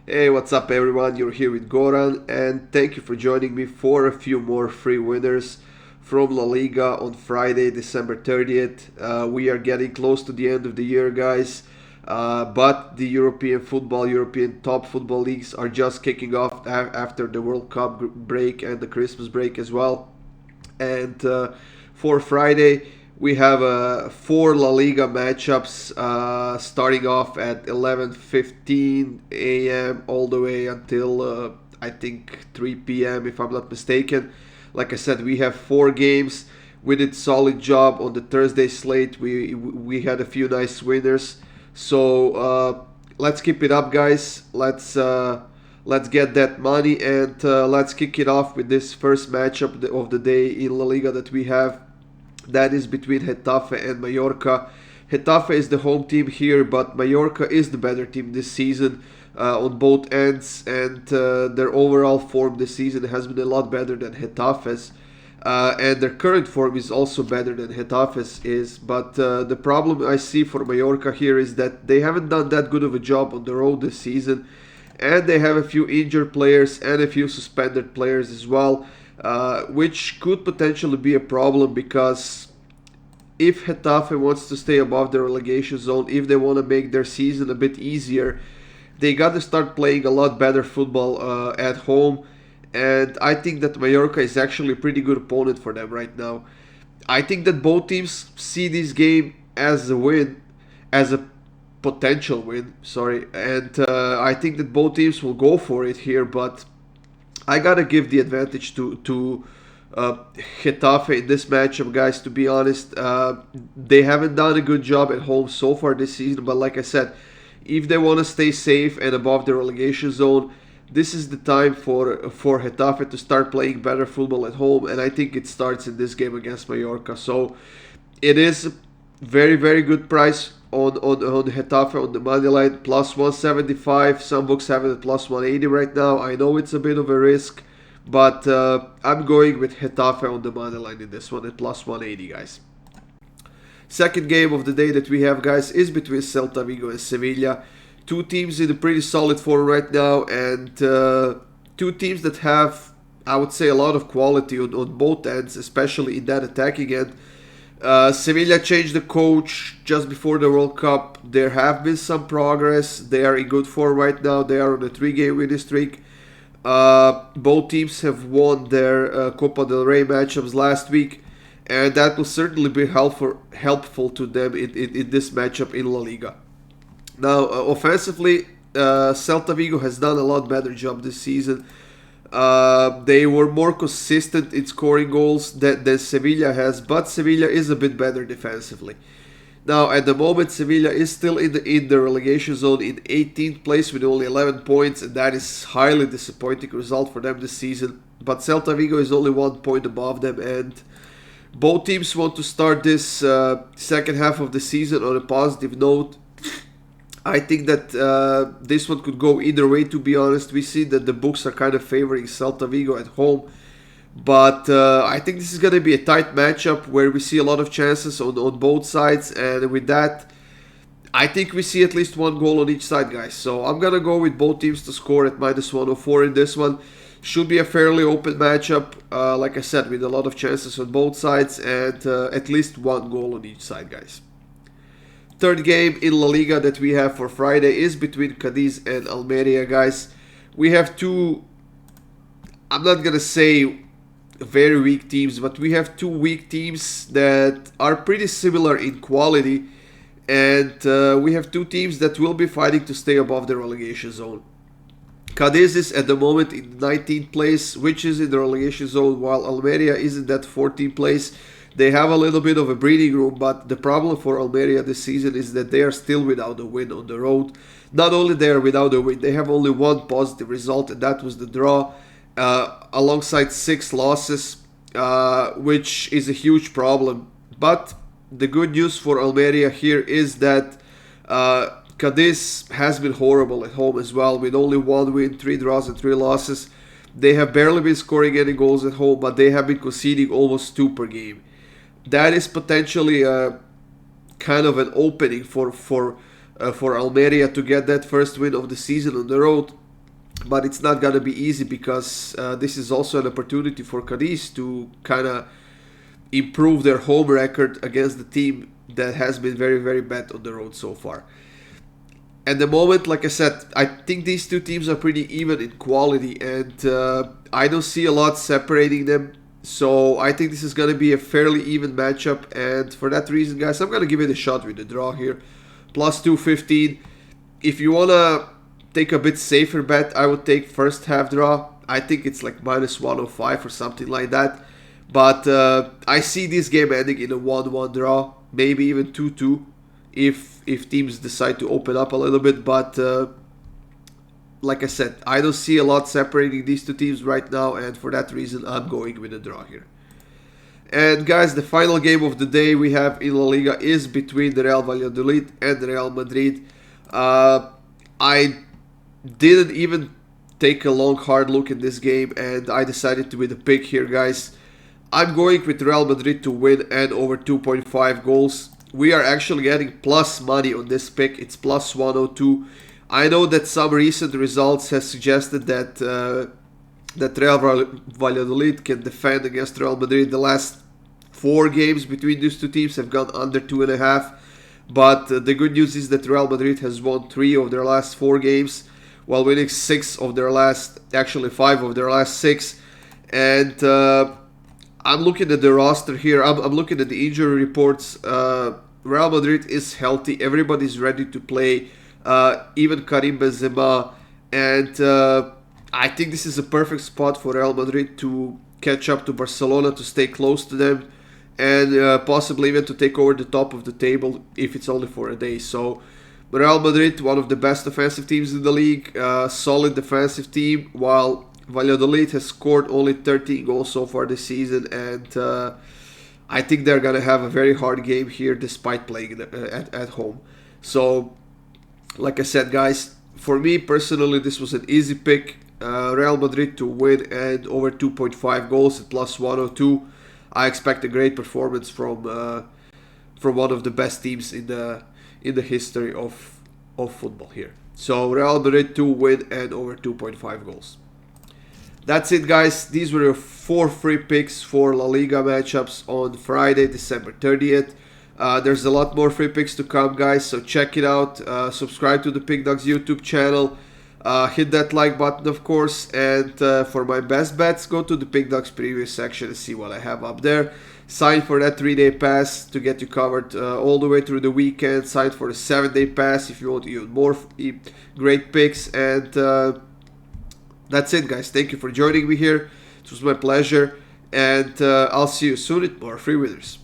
Hey, what's up, everyone? You're here with Goran, and thank you for joining me for a few more free winners from La Liga on Friday, December 30th. We are getting close to the end of the year, guys, but the European football, European top football leagues are just kicking off after the World Cup break and the Christmas break as well. And for Friday, we have four La Liga matchups starting off at 11:15 a.m. all the way until I think 3 p.m. if I'm not mistaken. Like I said, we have four games. We did solid job on the Thursday slate. We had a few nice winners. So let's keep it up, guys. Let's get that money and let's kick it off with this first matchup of the day in La Liga that we have. That is between Getafe and Mallorca. Getafe is the home team here, but Mallorca is the better team this season on both ends, and their overall form this season has been a lot better than Getafe's. And their current form is also better than Getafe's is. But the problem I see for Mallorca here is that they haven't done that good of a job on the road this season, and they have a few injured players and a few suspended players as well, which could potentially be a problem because if Getafe wants to stay above the relegation zone, if they want to make their season a bit easier, they got to start playing a lot better football at home. And I think that Mallorca is actually a pretty good opponent for them right now. I think that both teams see this game as a win, as a potential win, sorry. And I think that both teams will go for it here, but I gotta give the advantage to Getafe in this matchup, guys. To be honest, they haven't done a good job at home so far this season. But like I said, if they want to stay safe and above the relegation zone, this is the time for Getafe to start playing better football at home. And I think it starts in this game against Mallorca. So it is a very good price on Getafe on the money line, plus 175. Some books have it at plus 180 right now. I know it's a bit of a risk, but I'm going with Getafe on the money line in this one at plus 180, guys. Second game of the day that we have, guys, is between Celta Vigo and Sevilla. Two teams in a pretty solid form right now, and two teams that have, I would say, a lot of quality on both ends, especially in that attacking end. Sevilla changed the coach just before the World Cup. There have been some progress. They are in good form right now. They are on a 3-game winning streak. Both teams have won their Copa del Rey matchups last week, and that will certainly be helpful to them in this matchup in La Liga. Now, offensively, Celta Vigo has done a lot better job this season. They were more consistent in scoring goals than Sevilla has, but Sevilla is a bit better defensively. Now, at the moment, Sevilla is still in the relegation zone in 18th place with only 11 points, and that is highly disappointing result for them this season. But Celta Vigo is only 1 point above them, and both teams want to start this second half of the season on a positive note. I think that this one could go either way, to be honest. We see that the books are kind of favoring Celta Vigo at home. But I think this is going to be a tight matchup where we see a lot of chances on both sides. And with that, I think we see at least one goal on each side, guys. So I'm going to go with both teams to score at minus 104 in this one. Should be a fairly open matchup, like I said, with a lot of chances on both sides and at least one goal on each side, guys. Third game in La Liga that we have for Friday is between Cadiz and Almeria, guys. We have two, I'm not going to say very weak teams, but we have two weak teams that are pretty similar in quality. And we have two teams that will be fighting to stay above the relegation zone. Cadiz is at the moment in 19th place, which is in the relegation zone, while Almeria is in that 14th place. They have a little bit of a breathing room, but the problem for Almeria this season is that they are still without a win on the road. Not only they are without a win, they have only one positive result, and that was the draw, alongside 6 losses, which is a huge problem. But the good news for Almeria here is that Cadiz has been horrible at home as well, with only 1 win, 3 draws, and 3 losses. They have barely been scoring any goals at home, but they have been conceding almost 2 per game. That is potentially kind of an opening for Almeria to get that first win of the season on the road. but it's not going to be easy because this is also an opportunity for Cadiz to kind of improve their home record against the team that has been very, very bad on the road so far. At the moment, like I said, I think these two teams are pretty even in quality, and I don't see a lot separating them. So I think this is going to be a fairly even matchup, and for that reason, guys, I'm going to give it a shot with the draw here. Plus 215. If you want to take a bit safer bet, I would take first half draw. I think it's like minus 105 or something like that. But I see this game ending in a 1-1 draw, maybe even 2-2 if teams decide to open up a little bit. But like I said, I don't see a lot separating these two teams right now, and for that reason, I'm going with a draw here. And guys, the final game of the day we have in La Liga is between the Real Valladolid and the Real Madrid. I didn't even take a long, hard look at this game, and I decided to win a pick here, guys. I'm going with Real Madrid to win and over 2.5 goals. We are actually getting plus money on this pick. It's plus 102. I know that some recent results have suggested that that Real Valladolid can defend against Real Madrid. The last 4 games between these two teams have gone under 2.5. But the good news is that Real Madrid has won 3 of their last 4 games, while winning 5 of their last 6. And I'm looking at the roster here. I'm looking at the injury reports. Real Madrid is healthy. Everybody's ready to play. Even Karim Benzema. And I think this is a perfect spot for Real Madrid to catch up to Barcelona, to stay close to them, and possibly even to take over the top of the table if it's only for a day. So Real Madrid, one of the best defensive teams in the league, solid defensive team, while Valladolid has scored only 13 goals so far this season, and I think they're going to have a very hard game here despite playing at home. So, like I said, guys, for me personally, this was an easy pick. Real Madrid to win and over 2.5 goals at plus 102. I expect a great performance from one of the best teams in the history of football here. So Real Madrid to win and over 2.5 goals. That's it, guys. These were your 4 free picks for La Liga matchups on Friday, December 30th. There's a lot more free picks to come, guys, so check it out. Subscribe to the Pick Dawgz YouTube channel. Hit that like button, of course, and for my best bets, go to the Pick Dawgz preview section and see what I have up there. Sign for that 3-day pass to get you covered all the way through the weekend. Sign for the 7-day pass if you want even more great picks. And that's it, guys. Thank you for joining me here. It was my pleasure, and I'll see you soon with more free winners.